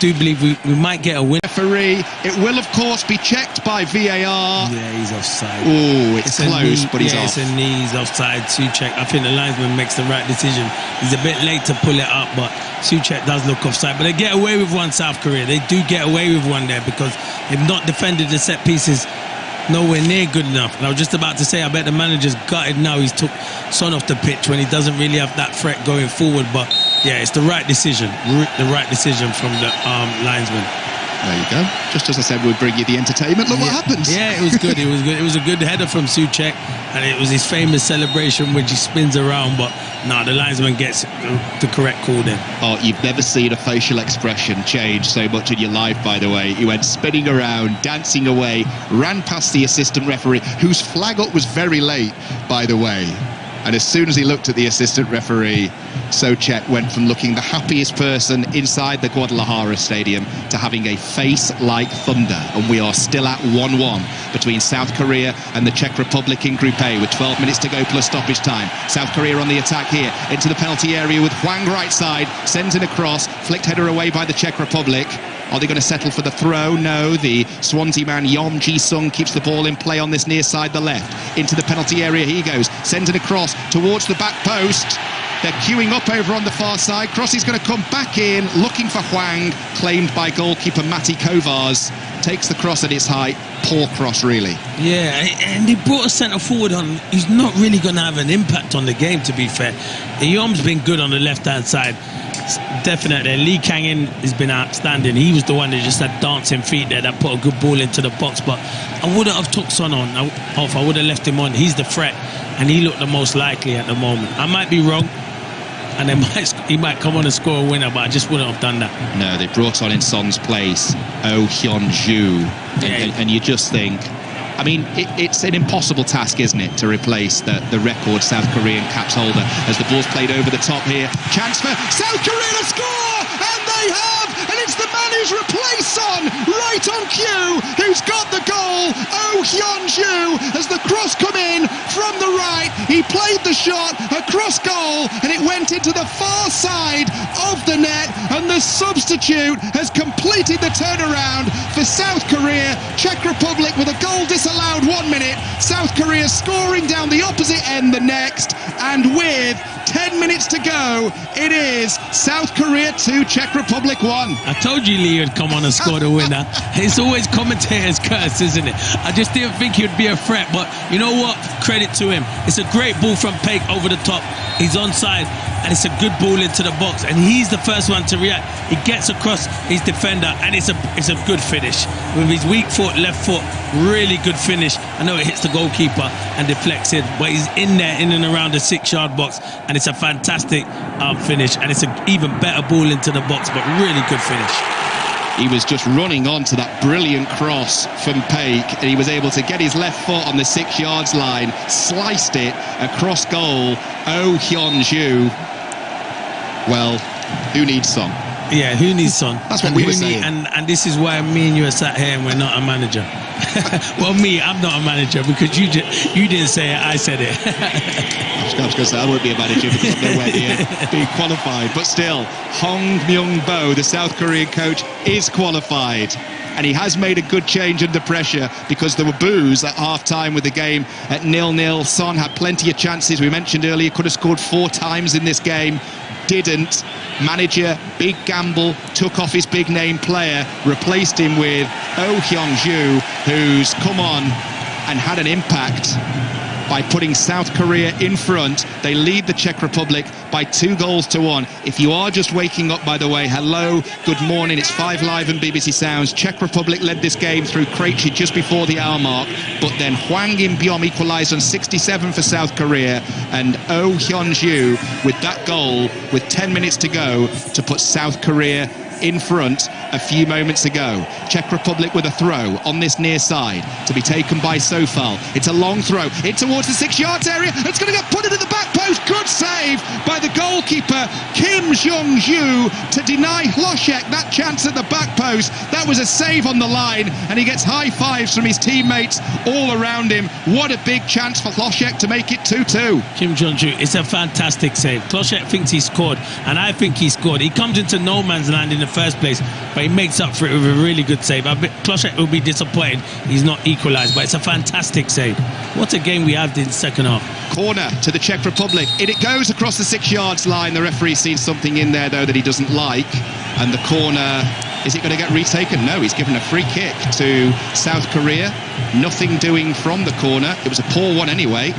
do believe we might get a win. Referee, it will of course be checked by VAR. Yeah, he's offside. Oh, it's close, but he's off. It's a knee, he's offside. Souček, I think the linesman makes the right decision. He's a bit late to pull it up, but Souček does look offside. But they get away with one, South Korea. They do get away with one there because they've not defended the set pieces nowhere near good enough. And I was just about to say, I bet the manager's gutted now. He's took Son off the pitch when he doesn't really have that threat going forward. But yeah, it's the right decision. The right decision from the linesman. There you go. Just as I said, we'll bring you the entertainment. Look what happens. Yeah, it was good. It was good. It was a good header from Souček, and it was his famous celebration which he spins around. But no, the linesman gets the correct call then. Oh, you've never seen a facial expression change so much in your life, by the way. He went spinning around, dancing away, ran past the assistant referee, whose flag up was very late, by the way. And as soon as he looked at the assistant referee, Souček went from looking the happiest person inside the Guadalajara stadium to having a face like thunder. And we are still at 1-1 between South Korea and the Czech Republic in Group A with 12 minutes to go plus stoppage time. South Korea on the attack here into the penalty area with Hwang right side, sends in a cross, flicked header away by the Czech Republic. Are they going to settle for the throw? No, the Swansea man Yom Ji-sung keeps the ball in play on this near side, the left. Into the penalty area he goes, sends it across towards the back post. They're queuing up over on the far side. Cross is going to come back in, looking for Hwang, claimed by goalkeeper Mati Kovář. Takes the cross at its height. Poor cross, really. Yeah, and they brought a centre forward on. He's not really going to have an impact on the game, to be fair. Yom's been good on the left-hand side. Definitely. Lee Kang-in has been outstanding. He was the one that just had dancing feet there that put a good ball into the box. But I wouldn't have took Son off. I would have left him on. He's the threat, and he looked the most likely at the moment. I might be wrong, and he might come on and score a winner, but I just wouldn't have done that. No, they brought on in Son's place Oh Hyun-ju, and you just think, I mean, it's an impossible task, isn't it, to replace the record South Korean caps holder as the ball's played over the top here. Chance for South Korea to score, and they have, and it's the man who's replaced Son right on cue who's got the goal. Oh Hyun-ju, as the cross come in from the right, he played the shot across goal, and it went into the far side of the net, and the substitute has completed the turnaround for South Korea. Czech Republic with a goal disallowed 1 minute, South Korea scoring down the opposite end the next, and with 10 minutes to go, it is South Korea 2, Czech Republic 1. I told you Lee would come on and score the winner. It's always commentators' curse, isn't it? I just didn't think he'd be a threat, but you know what? Credit to him. It's a great ball from Peck over the top. He's onside, and it's a good ball into the box, and he's the first one to react. He gets across his defender, and it's a good finish. With his weak foot, left foot, really good finish. I know it hits the goalkeeper and deflects it, but he's in there, in and around the 6-yard box, and it's a fantastic finish, and it's an even better ball into the box, but really good finish. He was just running onto that brilliant cross from Peck, and he was able to get his left foot on the 6-yard line, sliced it across goal. Oh Hyun-ju. Well, who needs Son? Yeah, who needs Son? That's what we were saying. And this is why me and you are sat here and we're not a manager. Well, I'm not a manager because you didn't say it, I said it. I was going to say I won't be a manager because I'm nowhere near being qualified. But still, Hong Myung-bo, the South Korean coach, is qualified. And he has made a good change under pressure because there were boos at half-time with the game at 0-0. Son had plenty of chances. We mentioned earlier, could have scored 4 times in this game. Didn't. Manager, big gamble, took off his big name player, replaced him with Oh Hyun-ju, who's come on and had an impact by putting South Korea in front. They lead the Czech Republic by 2-1. If you are just waking up, by the way, hello, good morning, it's 5 Live and BBC Sounds. Czech Republic led this game through Krejci just before the hour mark, but then Hwang In-byom equalised on 67 for South Korea, and Oh Hyun-ju with that goal with 10 minutes to go to put South Korea in front a few moments ago. Czech Republic with a throw on this near side to be taken by Sofal. It's a long throw in towards the 6-yard area. It's going to get put into the back post. Good save by the goalkeeper Kim Jong-ju to deny Hlošek that chance at the back post. That was a save on the line, and he gets high fives from his teammates all around him. What a big chance for Hlošek to make it 2-2. Kim Jong-ju, it's a fantastic save. Hlošek thinks he scored, and I think he scored. He comes into no man's land in the first place, but he makes up for it with a really good save. Klošek will be disappointed he's not equalised, but it's a fantastic save. What a game we had in the second half. Corner to the Czech Republic. In it goes across the 6 yards line. The referee sees something in there, though, that he doesn't like. And the corner, is it going to get retaken? No, he's given a free kick to South Korea. Nothing doing from the corner. It was a poor one anyway.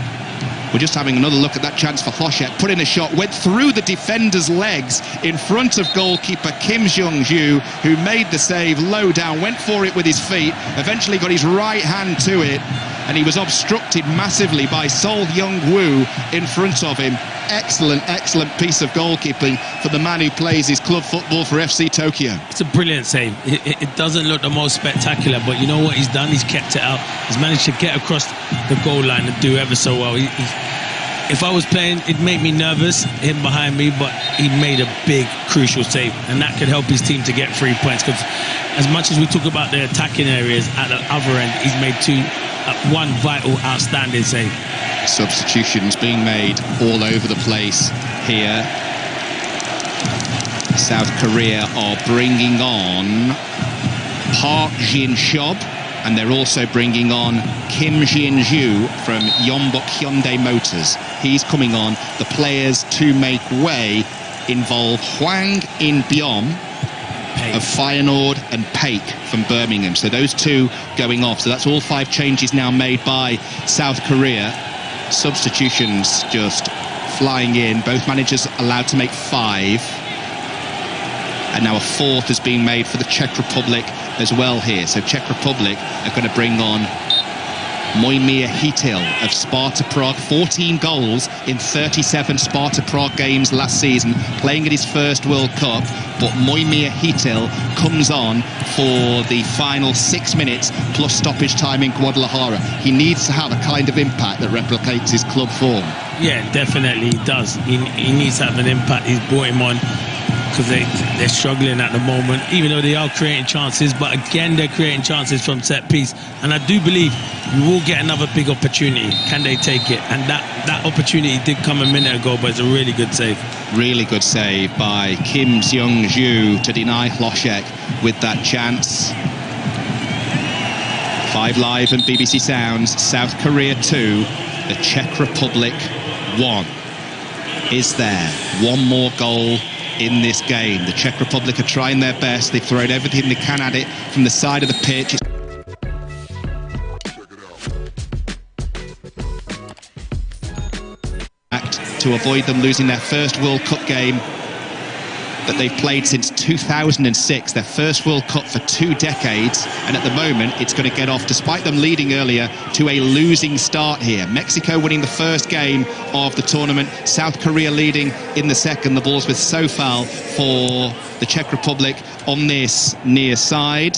We're just having another look at that chance for Klošek. Put in a shot, went through the defender's legs in front of goalkeeper Kim Jong-ju, who made the save low down, went for it with his feet, eventually got his right hand to it, and he was obstructed massively by Sol Young-woo in front of him. Excellent, excellent piece of goalkeeping for the man who plays his club football for FC Tokyo. It's a brilliant save. It doesn't look the most spectacular, but you know what he's done? He's kept it out. He's managed to get across the goal line and do ever so well. If I was playing, it'd make me nervous, him behind me, but he made a big, crucial save, and that could help his team to get 3 points, because as much as we talk about the attacking areas, at the other end, he's made one vital, outstanding save. Substitutions being made all over the place here. South Korea are bringing on Park Jin-shob, and they're also bringing on Kim Jin-ju from Yeonbuk Hyundai Motors. He's coming on. The players to make way involve Hwang In-byom of Feyenoord and Paik from Birmingham. So those two going off. So that's all 5 changes now made by South Korea. Substitutions just flying in. Both managers allowed to make 5. And now a 4th is being made for the Czech Republic as well here. So Czech Republic are going to bring on Mojmír Hytil of Sparta Prague. 14 goals in 37 Sparta Prague games last season, playing at his first World Cup. But Mojmír Hytil comes on for the final 6 minutes plus stoppage time in Guadalajara. He needs to have a kind of impact that replicates his club form. Yeah, definitely he does. He needs to have an impact. He's brought him on because they're struggling at the moment, even though they are creating chances. But again, they're creating chances from set piece, and I do believe we will get another big opportunity. Can they take it? And that opportunity did come a minute ago, but it's a really good save. Really good save by Kim Jong-ju to deny Klošek with that chance. 5 Live and BBC Sounds. South Korea 2, the Czech Republic 1. Is there one more goal in this game? The Czech Republic are trying their best. They've thrown everything they can at it from the side of the pitch. To avoid them losing their first World Cup game that they've played since 2006, their first World Cup for 2 decades, and at the moment it's going to get off, despite them leading earlier, to a losing start here. Mexico winning the first game of the tournament, South Korea leading in the second. The ball's with Sofal for the Czech Republic on this near side,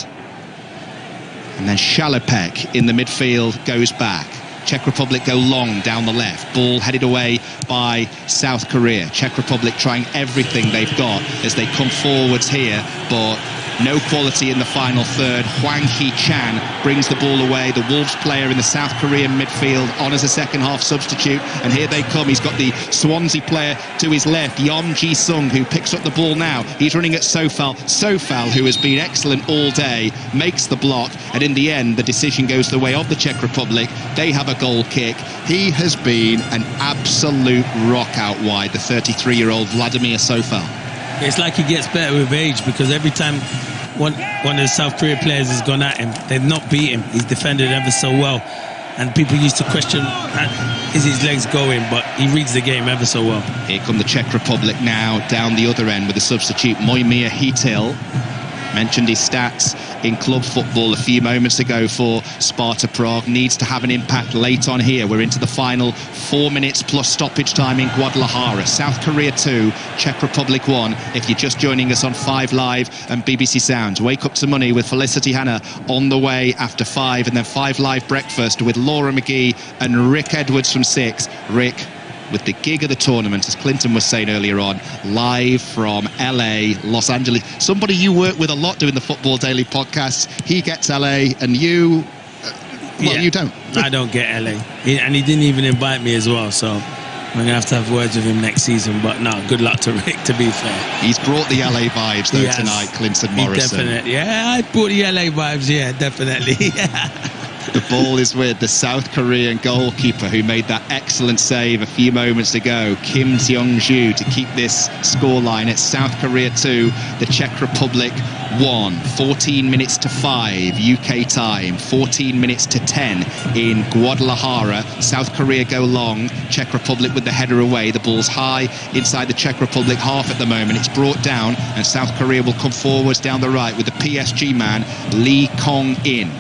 and then Šalopek in the midfield goes back. Czech Republic go long down the left. Ball headed away by South Korea. Czech Republic trying everything they've got as they come forwards here, but no quality in the final third. Hwang Hee-chan brings the ball away. The Wolves player in the South Korean midfield on as a second half substitute, and here they come. He's got the Swansea player to his left, Yeon Ji-sung, who picks up the ball now. He's running at Sofal. Sofal, who has been excellent all day, makes the block, and in the end the decision goes the way of the Czech Republic. They have a goal kick. He has been an absolute rock out wide, the 33-year-old Vladimir Sofal. It's like he gets better with age, because every time one of the South Korea players has gone at him, they've not beat him. He's defended ever so well, and people used to question, is his legs going? But he reads the game ever so well. Here come the Czech Republic now down the other end with the substitute Mojmír Hytil. Mentioned his stats in club football a few moments ago for Sparta Prague. Needs to have an impact late on here. We're into the final 4 minutes plus stoppage time in Guadalajara. South Korea 2, Czech Republic 1. If you're just joining us on 5 Live and BBC Sounds, Wake Up to Money with Felicity Hanna on the way after 5, and then 5 Live Breakfast with Laura McGee and Rick Edwards from 6. Rick, with the gig of the tournament, as Clinton was saying earlier on, live from LA, Los Angeles. Somebody you work with a lot doing the Football Daily podcast. He gets LA, and you, well, yeah, you don't. I don't get LA. And he didn't even invite me as well, so going to have words with him next season. But no, good luck to Rick, to be fair. He's brought the LA vibes, though, tonight, Clinton Morrison. Definitely. Yeah, I brought the LA vibes, yeah, definitely. The ball is with the South Korean goalkeeper who made that excellent save a few moments ago, Kim Seong-ju, to keep this scoreline at South Korea 2, the Czech Republic 1. 14 minutes to 5 UK time, 14 minutes to 10 in Guadalajara. South Korea go long, Czech Republic with the header away. The ball's high inside the Czech Republic half at the moment. It's brought down and South Korea will come forwards down the right with the PSG man Lee Kong-in.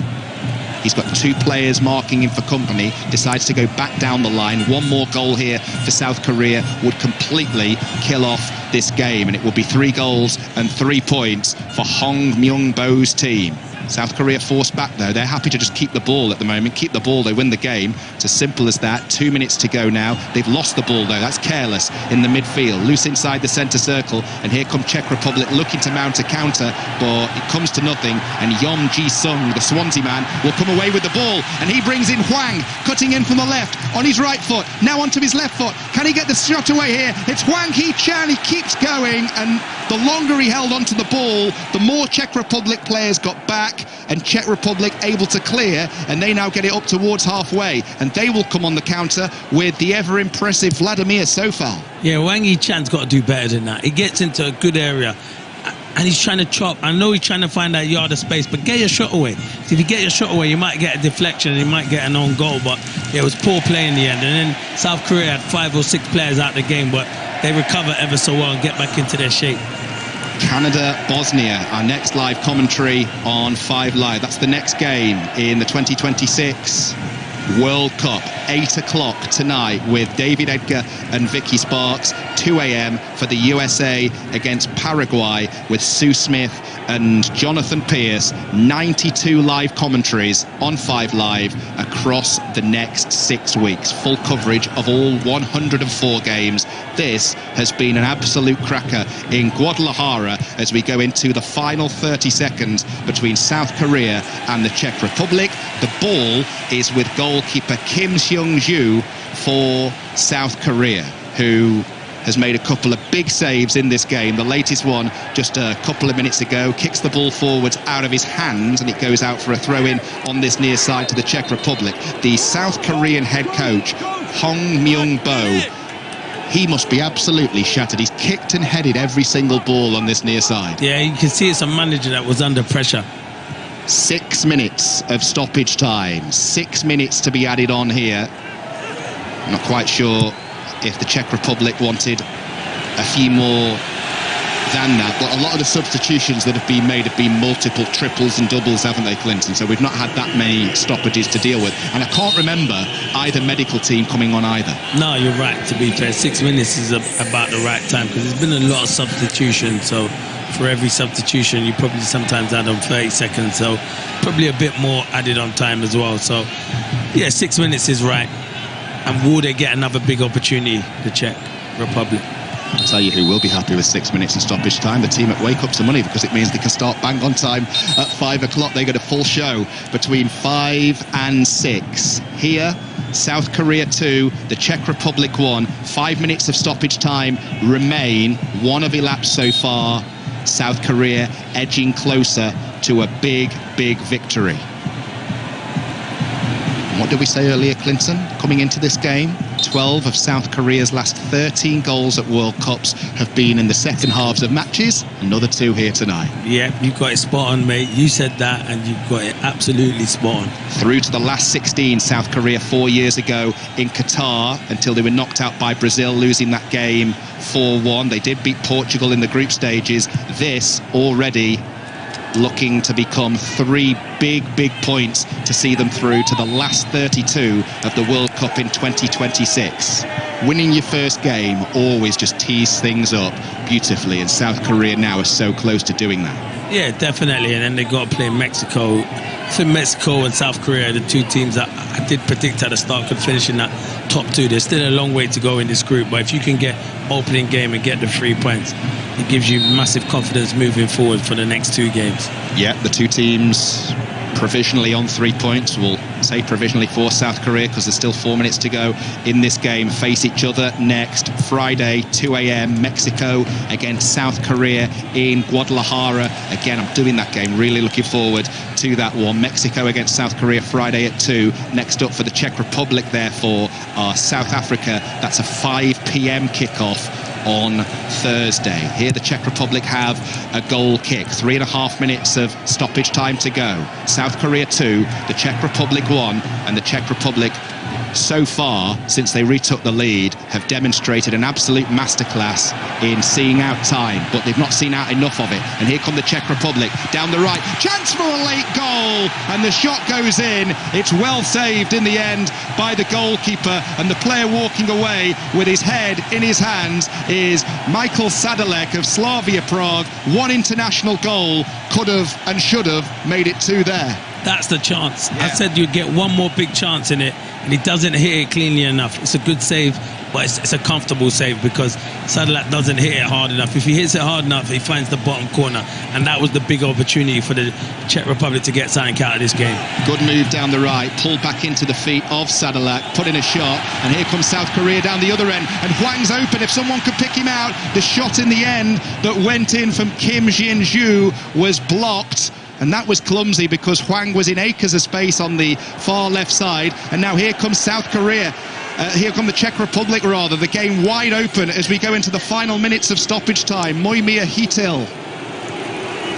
He's got two players marking him for company, decides to go back down the line. One more goal here for South Korea would completely kill off this game, and it will be 3 goals and 3 points for Hong Myung-bo's team. South Korea forced back, though. They're happy to just keep the ball at the moment. Keep the ball, they win the game. It's as simple as that. 2 minutes to go now. They've lost the ball, though. That's careless in the midfield. Loose inside the centre circle. And here come Czech Republic looking to mount a counter, but it comes to nothing. And Yeom Ji-sung, the Swansea man, will come away with the ball. And he brings in Hwang, cutting in from the left, on his right foot. Now onto his left foot. Can he get the shot away here? It's Hwang Hee-chan. He keeps going. And the longer he held onto the ball, the more Czech Republic players got back. And Czech Republic able to clear, and they now get it up towards halfway, and they will come on the counter with the ever impressive Vladimir Sofal. Yeah, Wang Yi-chan's got to do better than that. He gets into a good area and he's trying to chop. I know he's trying to find that yard of space, but get your shot away. If you get your shot away, you might get a deflection and you might get an own goal. But yeah, it was poor play in the end. And then South Korea had 5 or 6 players out of the game, but they recover ever so well and get back into their shape. Canada, Bosnia, our next live commentary on 5 Live. That's the next game in the 2026 World Cup. 8 o'clock tonight with David Edgar and Vicky Sparks. 2 a.m. for the USA against Paraguay with Sue Smith and Jonathan Pierce. 92 live commentaries on 5 Live across the next 6 weeks. Full coverage of all 104 games. This has been an absolute cracker in Guadalajara as we go into the final 30 seconds between South Korea and the Czech Republic. The ball is with goalkeeper Kim Seong-ju for South Korea, who has made a couple of big saves in this game. The latest one just a couple of minutes ago, kicks the ball forwards out of his hands and it goes out for a throw-in on this near side to the Czech Republic. The South Korean head coach, Hong Myung-bo, he must be absolutely shattered. He's kicked and headed every single ball on this near side. Yeah, you can see it's a manager that was under pressure. 6 minutes of stoppage time, 6 minutes to be added on here. I'm not quite sure if the Czech Republic wanted a few more than that, but a lot of the substitutions that have been made have been multiple triples and doubles, haven't they, Clinton? So we've not had that many stoppages to deal with, and I can't remember either medical team coming on either. No, you're right, to be fair. 6 minutes is about the right time, because there's been a lot of substitutions. So for every substitution you probably sometimes add on 30 seconds, so probably a bit more added on time as well. So yeah, 6 minutes is right. And will they get another big opportunity, the Czech Republic? I'll tell you who will be happy with 6 minutes in stoppage time. The team at Wake Up Some Money, because it means they can start bang on time at 5 o'clock. They get a full show between 5 and 6. Here, South Korea 2, the Czech Republic 1. 5 minutes of stoppage time remain. 1 have elapsed so far. South Korea edging closer to a big, big victory. What did we say earlier, Clinton? Coming into this game, 12 of South Korea's last 13 goals at World Cups have been in the second halves of matches. Another 2 here tonight. Yeah, you've got it spot on, mate. You said that and you've got it absolutely spot on. Through to the last 16, South Korea 4 years ago in Qatar, until they were knocked out by Brazil, losing that game 4-1. They did beat Portugal in the group stages. This already looking to become 3 big points to see them through to the last 32 of the World Cup in 2026. Winning your first game always just tees things up beautifully, and South Korea now is so close to doing that. Yeah, definitely. And then they got to play Mexico. So Mexico and South Korea are the 2 teams that I did predict at the start could finish in that top 2. There's still a long way to go in this group, but if you can get opening game and get the 3 points, it gives you massive confidence moving forward for the next 2 games. Yeah, the 2 teams provisionally on 3 points. We'll say provisionally for South Korea because there's still 4 minutes to go in this game, face each other next Friday, 2 a.m. Mexico against South Korea in Guadalajara. Again, I'm doing that game, really looking forward to that one. Mexico against South Korea Friday at 2. Next up for the Czech Republic, therefore, are South Africa. That's a 5 p.m. kickoff on Thursday. Here the Czech Republic have a goal kick, 3.5 minutes of stoppage time to go. South Korea 2, the Czech Republic 1, and the Czech Republic so far, since they retook the lead, have demonstrated an absolute masterclass in seeing out time, but they've not seen out enough of it. And here come the Czech Republic down the right, chance for a late goal, and the shot goes in. It's well saved in the end by the goalkeeper, and the player walking away with his head in his hands is Michael Sadalek of Slavia Prague. One international goal, could have and should have made it 2 there. That's the chance. Yeah. I said you'd get one more big chance in it, and he doesn't hit it cleanly enough. It's a good save, but it's a comfortable save because Sadalek doesn't hit it hard enough. If he hits it hard enough, he finds the bottom corner, and that was the big opportunity for the Czech Republic to get something out of this game. Good move down the right, pulled back into the feet of Sadalek, put in a shot, and here comes South Korea down the other end, and Hwang's open. If someone could pick him out, the shot in the end that went in from Kim Jin-ju was blocked. And that was clumsy because Hwang was in acres of space on the far left side. And now here comes South Korea. Here come the Czech Republic, rather. The game wide open as we go into the final minutes of stoppage time. Moimir Hitil,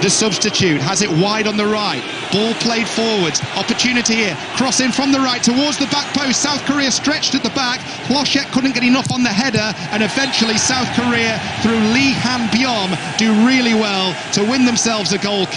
the substitute, has it wide on the right. Ball played forwards. Opportunity here. Cross in from the right towards the back post. South Korea stretched at the back. Hloshek couldn't get enough on the header. And eventually South Korea, through Lee Han-byom, do really well to win themselves a goal kick.